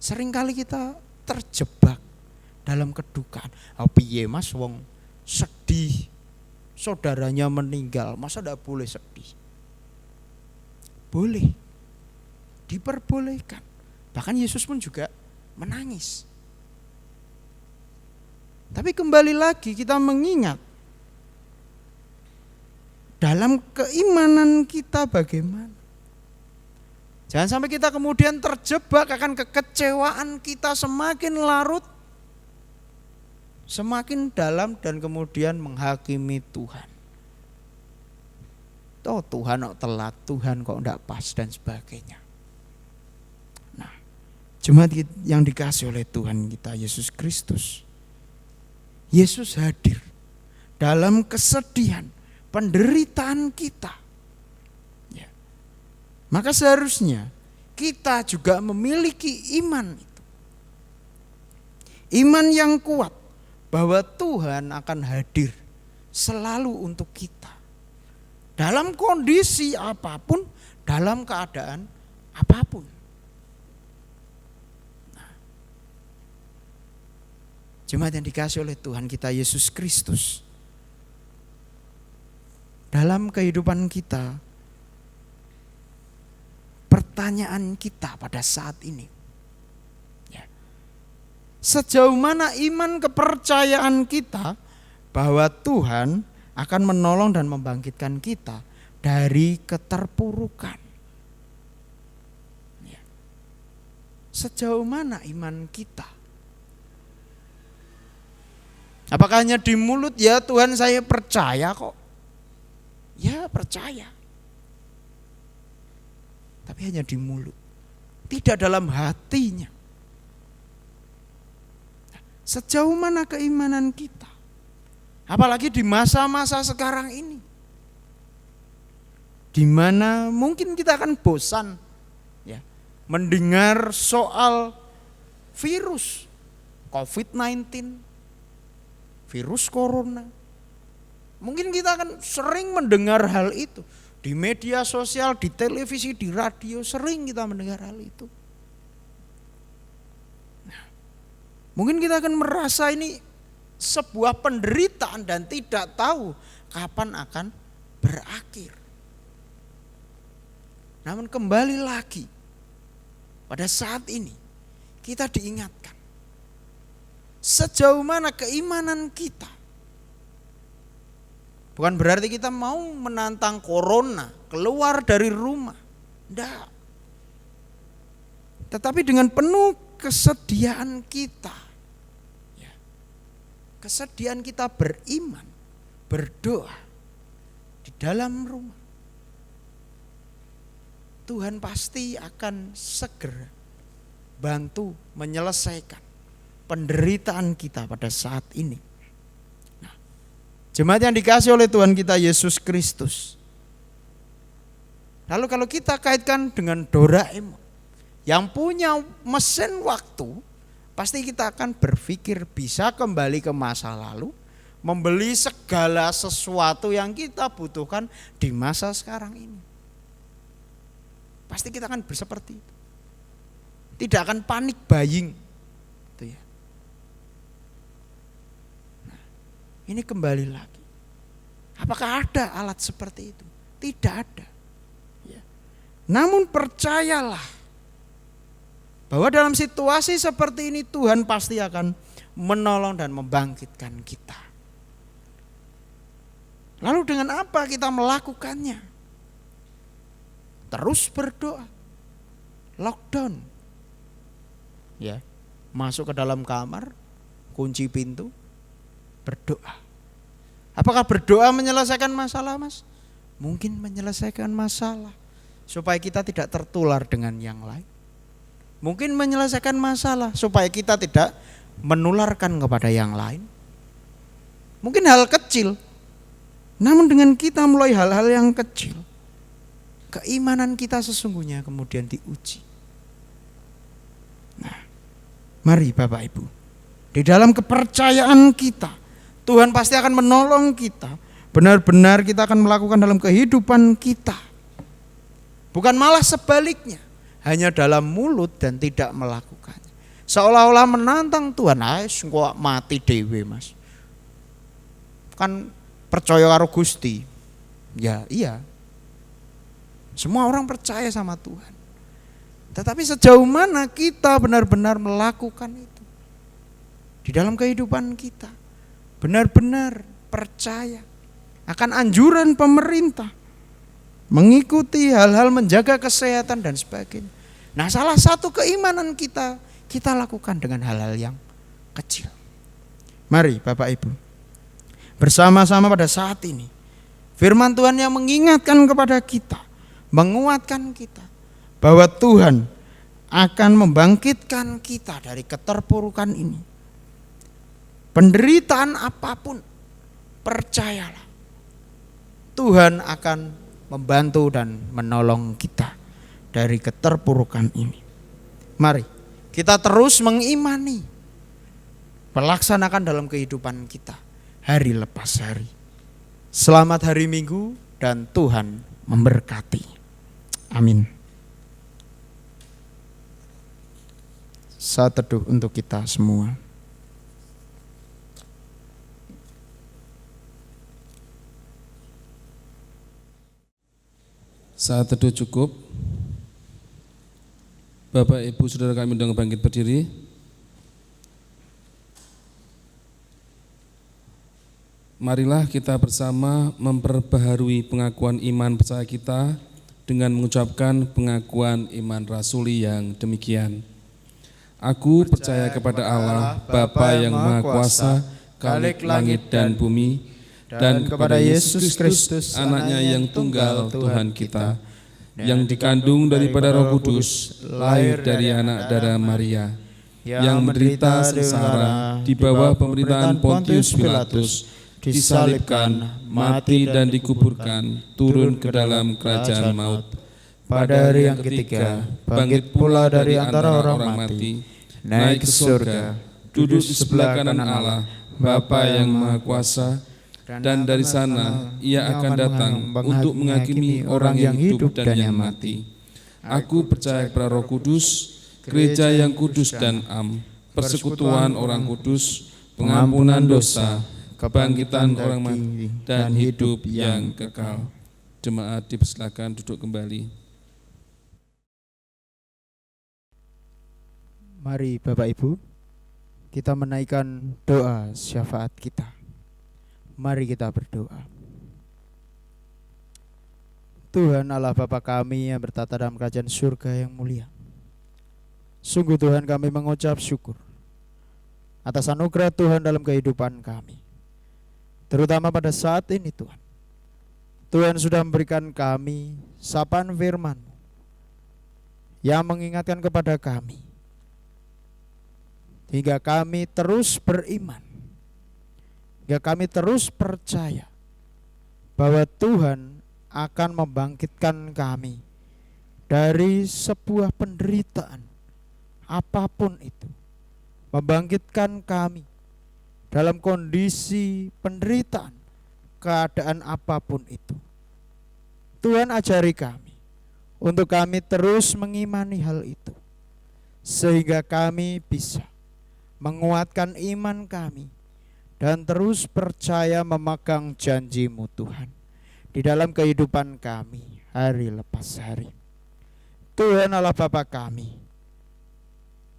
seringkali kita terjebak dalam kedukaan. Piye mas wong sedih, saudaranya meninggal, masa tidak boleh sedih? Boleh, diperbolehkan. Bahkan Yesus pun juga menangis. Tapi kembali lagi kita mengingat dalam keimanan kita bagaimana. Jangan sampai kita kemudian terjebak akan kekecewaan kita semakin larut, semakin dalam dan kemudian menghakimi Tuhan. Oh Tuhan kok telat, Tuhan kok enggak pas dan sebagainya. Nah, jemaat yang dikasihi oleh Tuhan kita Yesus Kristus, Yesus hadir dalam kesedihan, penderitaan kita. Ya. Maka seharusnya kita juga memiliki iman itu. Iman yang kuat bahwa Tuhan akan hadir selalu untuk kita. Dalam kondisi apapun, dalam keadaan apapun. Nah, jemaat yang dikasihi oleh Tuhan kita Yesus Kristus, dalam kehidupan kita, pertanyaan kita pada saat ini, ya, sejauh mana iman kepercayaan kita bahwa Tuhan akan menolong dan membangkitkan kita dari keterpurukan. Ya. Sejauh mana iman kita? Apakah hanya di mulut, ya Tuhan saya percaya kok. Ya percaya. Tapi hanya di mulut. Tidak dalam hatinya. Sejauh mana keimanan kita? Apalagi di masa-masa sekarang ini, di mana mungkin kita akan bosan ya, mendengar soal virus COVID-19, virus corona. Mungkin kita akan sering mendengar hal itu di media sosial, di televisi, di radio, sering kita mendengar hal itu. Nah, mungkin kita akan merasa ini sebuah penderitaan dan tidak tahu kapan akan berakhir. Namun kembali lagi, pada saat ini kita diingatkan sejauh mana keimanan kita. Bukan berarti kita mau menantang corona, keluar dari rumah. Tidak. Tetapi dengan penuh kesediaan kita, kesediaan kita beriman, berdoa di dalam rumah, Tuhan pasti akan segera bantu menyelesaikan penderitaan kita pada saat ini. Nah, jemaat yang dikasihi oleh Tuhan kita Yesus Kristus, lalu kalau kita kaitkan dengan Doraemon yang punya mesin waktu, pasti kita akan berpikir bisa kembali ke masa lalu, membeli segala sesuatu yang kita butuhkan di masa sekarang ini. Pasti kita akan seperti itu. tidak akan panik buying. Itu ya. Nah, ini kembali lagi. Apakah ada alat seperti itu? Tidak ada. Ya. Namun percayalah bahwa dalam situasi seperti ini Tuhan pasti akan menolong dan membangkitkan kita. Lalu dengan apa kita melakukannya? Terus berdoa. Lockdown. Ya, masuk ke dalam kamar, kunci pintu, berdoa. Apakah berdoa menyelesaikan masalah, Mas? Mungkin menyelesaikan masalah supaya kita tidak tertular dengan yang lain. Mungkin menyelesaikan masalah supaya kita tidak menularkan kepada yang lain. Mungkin hal kecil. Namun dengan kita mulai hal-hal yang kecil, keimanan kita sesungguhnya kemudian diuji. Nah, mari Bapak Ibu, di dalam kepercayaan kita, Tuhan pasti akan menolong kita. Benar-benar kita akan melakukan dalam kehidupan kita. Bukan malah sebaliknya, hanya dalam mulut dan tidak melakukannya. Seolah-olah menantang Tuhan, kok mati dewe Mas. Kan percaya karo Gusti. Ya iya. Semua orang percaya sama Tuhan. Tetapi sejauh mana kita benar-benar melakukan itu di dalam kehidupan kita, benar-benar percaya akan anjuran pemerintah, mengikuti hal-hal menjaga kesehatan dan sebagainya. Nah, salah satu keimanan kita lakukan dengan hal-hal yang kecil. Mari Bapak Ibu, bersama-sama pada saat ini firman Tuhan yang mengingatkan kepada kita, menguatkan kita bahwa Tuhan akan membangkitkan kita dari keterpurukan ini. Penderitaan apapun, percayalah Tuhan akan membantu dan menolong kita dari keterpurukan ini. Mari kita terus mengimani, melaksanakan dalam kehidupan kita hari lepas hari. Selamat hari Minggu dan Tuhan memberkati. Amin. Saat teduh untuk kita semua. Saat teduh cukup. Bapak, Ibu, Saudara kami undang bangkit berdiri. Marilah kita bersama memperbaharui pengakuan iman percaya kita dengan mengucapkan pengakuan iman rasuli yang demikian. Aku percaya kepada Allah, Bapa yang Maha Kuasa, Khalik langit dan bumi, dan kepada Yesus Kristus, Anaknya yang tunggal Tuhan kita, yang dikandung daripada Roh Kudus, lahir dari anak darah Maria, yang menderita sengsara di bawah pemerintahan Pontius Pilatus, disalibkan, mati dan dikuburkan, turun ke dalam kerajaan maut. Pada hari yang ketiga, bangkit pula dari antara orang mati, naik ke surga, duduk di sebelah kanan Allah, Bapa yang Maha Kuasa, dan dari sana ia akan datang untuk menghakimi orang yang hidup dan yang mati. Aku percaya kepada Roh Kudus, gereja yang kudus dan am, persekutuan orang kudus, pengampunan dosa, kebangkitan orang mati, dan hidup yang kekal. Jemaat dipersilakan duduk kembali. Mari Bapak Ibu, kita menaikkan doa syafaat kita. Mari kita berdoa. Tuhan Allah Bapa kami yang bertata dalam kerajaan surga yang mulia, sungguh Tuhan kami mengucap syukur atas anugerah Tuhan dalam kehidupan kami. Terutama pada saat ini Tuhan, Tuhan sudah memberikan kami sapaan firman-Mu yang mengingatkan kepada kami, hingga kami terus beriman, hingga kami terus percaya bahwa Tuhan akan membangkitkan kami dari sebuah penderitaan apapun itu, membangkitkan kami dalam kondisi penderitaan, keadaan apapun itu. Tuhan ajari kami untuk kami terus mengimani hal itu, sehingga kami bisa menguatkan iman kami dan terus percaya memegang janji-Mu Tuhan di dalam kehidupan kami hari lepas hari. Tuhan Allah Bapa kami,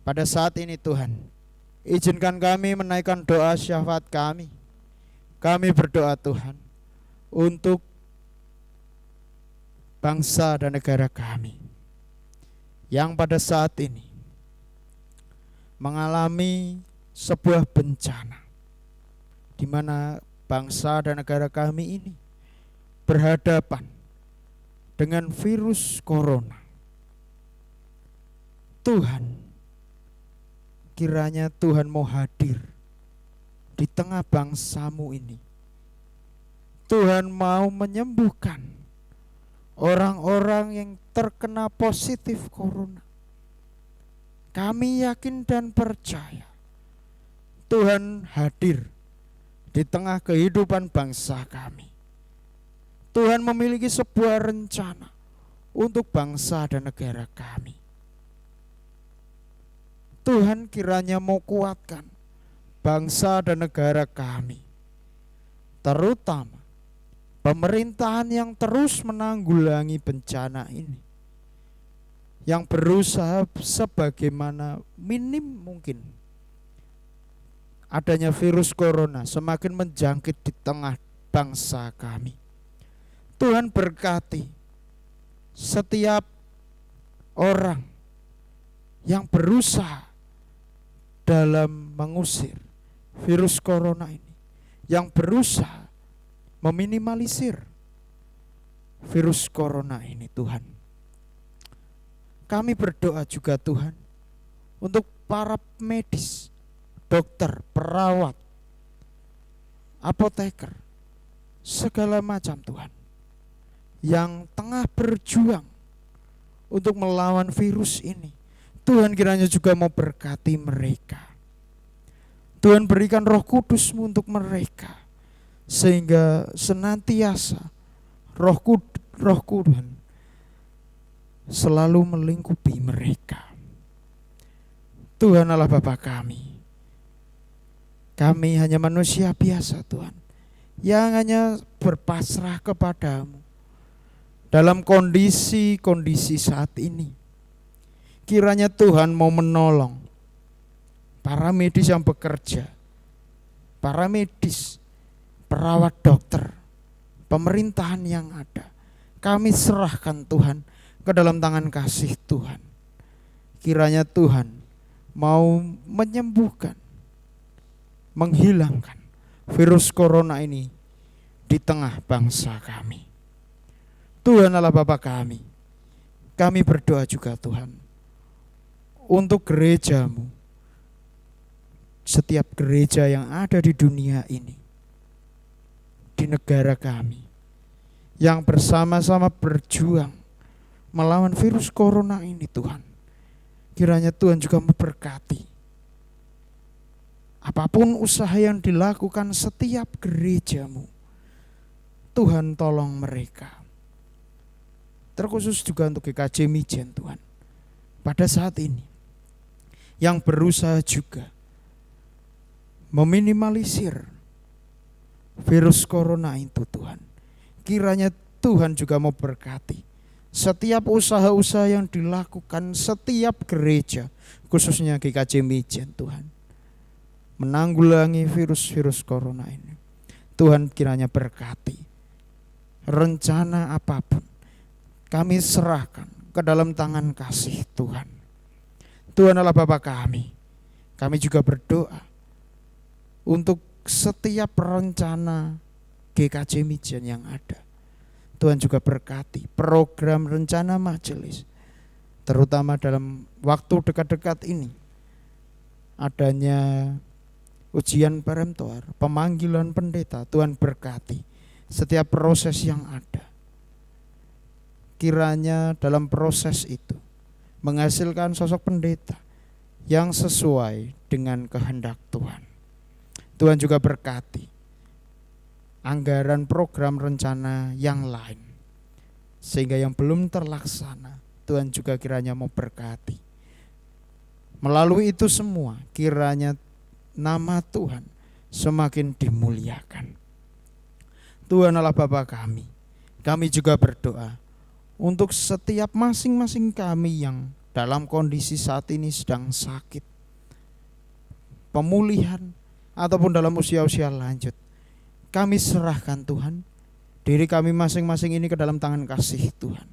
pada saat ini Tuhan, izinkan kami menaikkan doa syafaat kami. Kami berdoa Tuhan untuk bangsa dan negara kami yang pada saat ini mengalami sebuah bencana, di mana bangsa dan negara kami ini berhadapan dengan virus corona. Tuhan, kiranya Tuhan mau hadir di tengah bangsa-Mu ini. Tuhan mau menyembuhkan orang-orang yang terkena positif corona. Kami yakin dan percaya Tuhan hadir di tengah kehidupan bangsa kami. Tuhan memiliki sebuah rencana untuk bangsa dan negara kami. Tuhan kiranya mau kuatkan bangsa dan negara kami, terutama pemerintahan yang terus menanggulangi bencana ini, yang berusaha sebagaimana minim mungkin adanya virus corona semakin menjangkit di tengah bangsa kami. Tuhan berkati setiap orang yang berusaha dalam mengusir virus corona ini, yang berusaha meminimalisir virus corona ini. Tuhan, kami berdoa juga Tuhan untuk para medis, dokter, perawat, apoteker, segala macam Tuhan, yang tengah berjuang untuk melawan virus ini. Tuhan kiranya juga mau berkati mereka. Tuhan berikan Roh Kudus-Mu untuk mereka, sehingga senantiasa Roh Tuhan selalu melingkupi mereka. Tuhan Allah Bapa kami hanya manusia biasa Tuhan, yang hanya berpasrah kepada-Mu dalam kondisi saat ini. Kiranya Tuhan mau menolong para medis yang bekerja, para medis, perawat, dokter, pemerintahan yang ada. Kami serahkan Tuhan ke dalam tangan kasih Tuhan. Kiranya Tuhan mau menyembuhkan, menghilangkan virus corona ini di tengah bangsa kami. Tuhan Allah Bapa kami berdoa juga Tuhan untuk gereja-Mu, setiap gereja yang ada di dunia ini, di negara kami, yang bersama-sama berjuang melawan virus corona ini Tuhan. Kiranya Tuhan juga memberkati apapun usaha yang dilakukan setiap gereja-Mu. Tuhan tolong mereka. Terkhusus juga untuk GKJ Mijen Tuhan, pada saat ini yang berusaha juga meminimalisir virus corona itu Tuhan. Kiranya Tuhan juga mau berkati setiap usaha-usaha yang dilakukan setiap gereja, khususnya GKJ Mijen Tuhan, menanggulangi virus-virus corona ini. Tuhan kiranya berkati rencana apapun, kami serahkan ke dalam tangan kasih Tuhan. Tuhan Allah Bapa kami juga berdoa untuk setiap rencana GKJ Mijen yang ada. Tuhan juga berkati program rencana majelis, terutama dalam waktu dekat-dekat ini adanya ujian perempuan, pemanggilan pendeta. Tuhan berkati setiap proses yang ada. Kiranya dalam proses itu menghasilkan sosok pendeta yang sesuai dengan kehendak Tuhan. Tuhan juga berkati anggaran program rencana yang lain, sehingga yang belum terlaksana Tuhan juga kiranya mau berkati. Melalui itu semua kiranya nama Tuhan semakin dimuliakan. Tuhan Allah Bapa kami juga berdoa untuk setiap masing-masing kami yang dalam kondisi saat ini sedang sakit, pemulihan, ataupun dalam usia-usia lanjut. Kami serahkan Tuhan, diri kami masing-masing ini ke dalam tangan kasih Tuhan.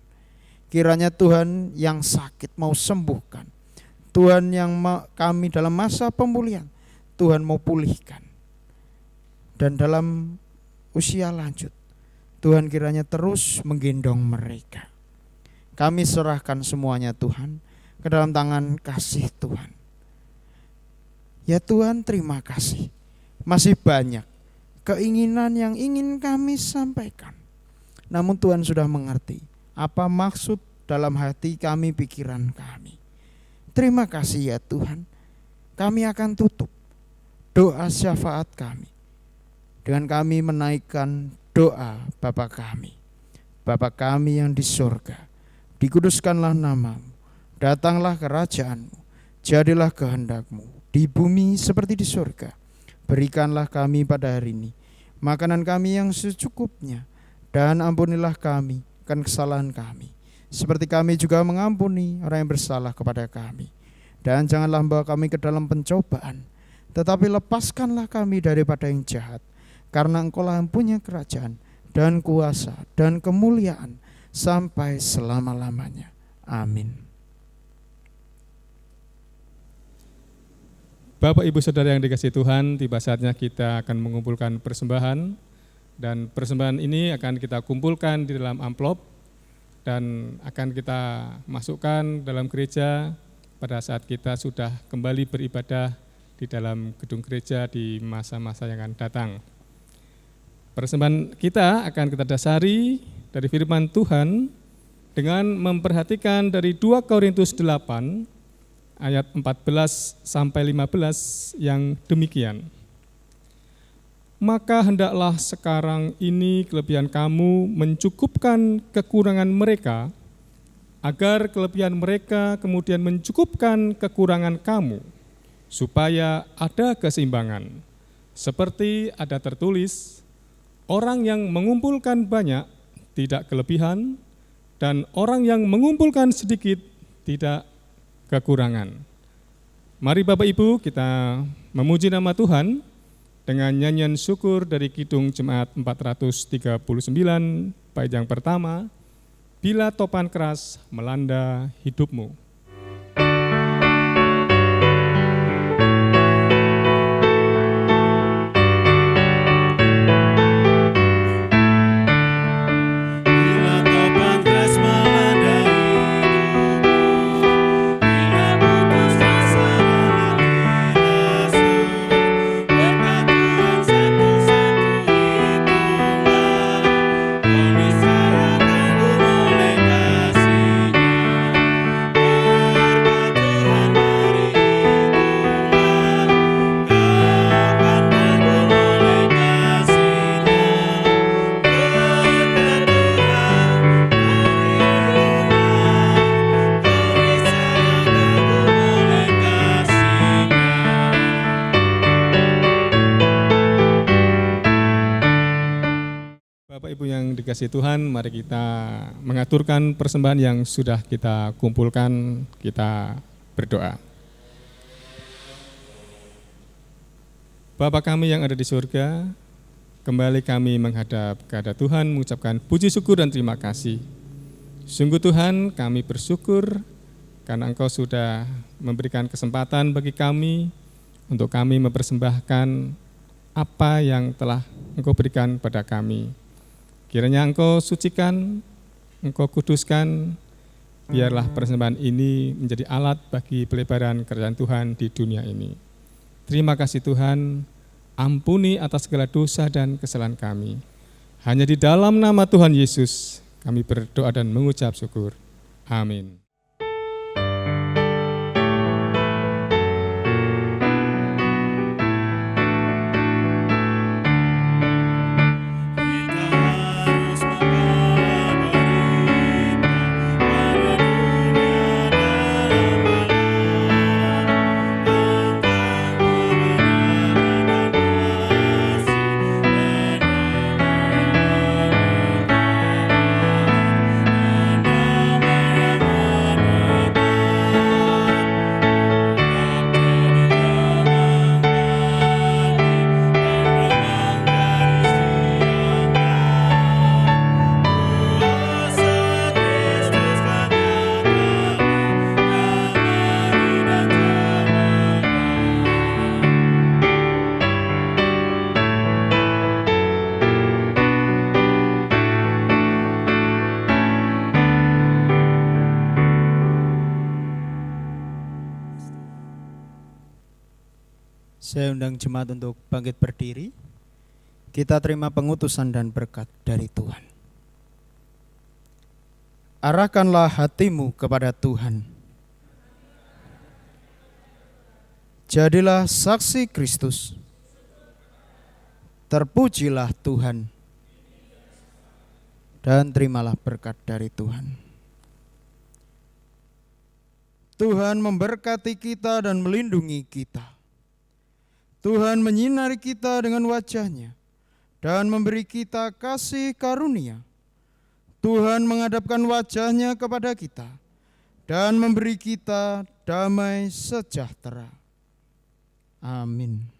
Kiranya Tuhan yang sakit mau sembuhkan, Tuhan yang kami dalam masa pemulihan, Tuhan mau pulihkan. Dan dalam usia lanjut, Tuhan kiranya terus menggendong mereka. Kami serahkan semuanya Tuhan ke dalam tangan kasih Tuhan. Ya Tuhan, terima kasih. Masih banyak keinginan yang ingin kami sampaikan. Namun Tuhan sudah mengerti apa maksud dalam hati kami, pikiran kami. Terima kasih ya Tuhan. Kami akan tutup doa syafaat kami dengan kami menaikkan doa Bapa kami. Bapa kami yang di surga, dikuduskanlah namamu, datanglah kerajaanmu, jadilah kehendakmu di bumi seperti di surga. Berikanlah kami pada hari ini makanan kami yang secukupnya, dan ampunilah kami akan kesalahan kami, seperti kami juga mengampuni orang yang bersalah kepada kami. Dan janganlah membawa kami ke dalam pencobaan, tetapi lepaskanlah kami daripada yang jahat. Karena Engkau-lah yang punya kerajaan dan kuasa dan kemuliaan sampai selama-lamanya. Amin. Bapak Ibu Saudara yang dikasihi Tuhan, tiba saatnya kita akan mengumpulkan persembahan, dan persembahan ini akan kita kumpulkan di dalam amplop dan akan kita masukkan dalam gereja pada saat kita sudah kembali beribadah di dalam gedung gereja di masa-masa yang akan datang. Persembahan kita akan kita dasari dari firman Tuhan dengan memperhatikan dari 2 Korintus 8 ayat 14 sampai 15 yang demikian. Maka hendaklah sekarang ini kelebihan kamu mencukupkan kekurangan mereka, agar kelebihan mereka kemudian mencukupkan kekurangan kamu, supaya ada keseimbangan. Seperti ada tertulis, orang yang mengumpulkan banyak tidak kelebihan, dan orang yang mengumpulkan sedikit tidak kekurangan. Mari Bapak Ibu kita memuji nama Tuhan dengan nyanyian syukur dari Kidung Jemaat 439, bait yang pertama, Bila Topan Keras Melanda Hidupmu. Dikasihi Tuhan, mari kita mengaturkan persembahan yang sudah kita kumpulkan, kita berdoa. Bapa kami yang ada di surga, kembali kami menghadap kepada Tuhan mengucapkan puji syukur dan terima kasih. Sungguh Tuhan, kami bersyukur karena Engkau sudah memberikan kesempatan bagi kami untuk kami mempersembahkan apa yang telah Engkau berikan pada kami. Kiranya Engkau sucikan, Engkau kuduskan, biarlah persembahan ini menjadi alat bagi pelebaran kerajaan Tuhan di dunia ini. Terima kasih Tuhan, ampuni atas segala dosa dan kesalahan kami. Hanya di dalam nama Tuhan Yesus kami berdoa dan mengucap syukur. Amin. Saya undang jemaat untuk bangkit berdiri. Kita terima pengutusan dan berkat dari Tuhan. Arahkanlah hatimu kepada Tuhan. Jadilah saksi Kristus. Terpujilah Tuhan. Dan terimalah berkat dari Tuhan. Tuhan memberkati kita dan melindungi kita. Tuhan menyinari kita dengan wajah-Nya dan memberi kita kasih karunia. Tuhan menghadapkan wajah-Nya kepada kita dan memberi kita damai sejahtera. Amin.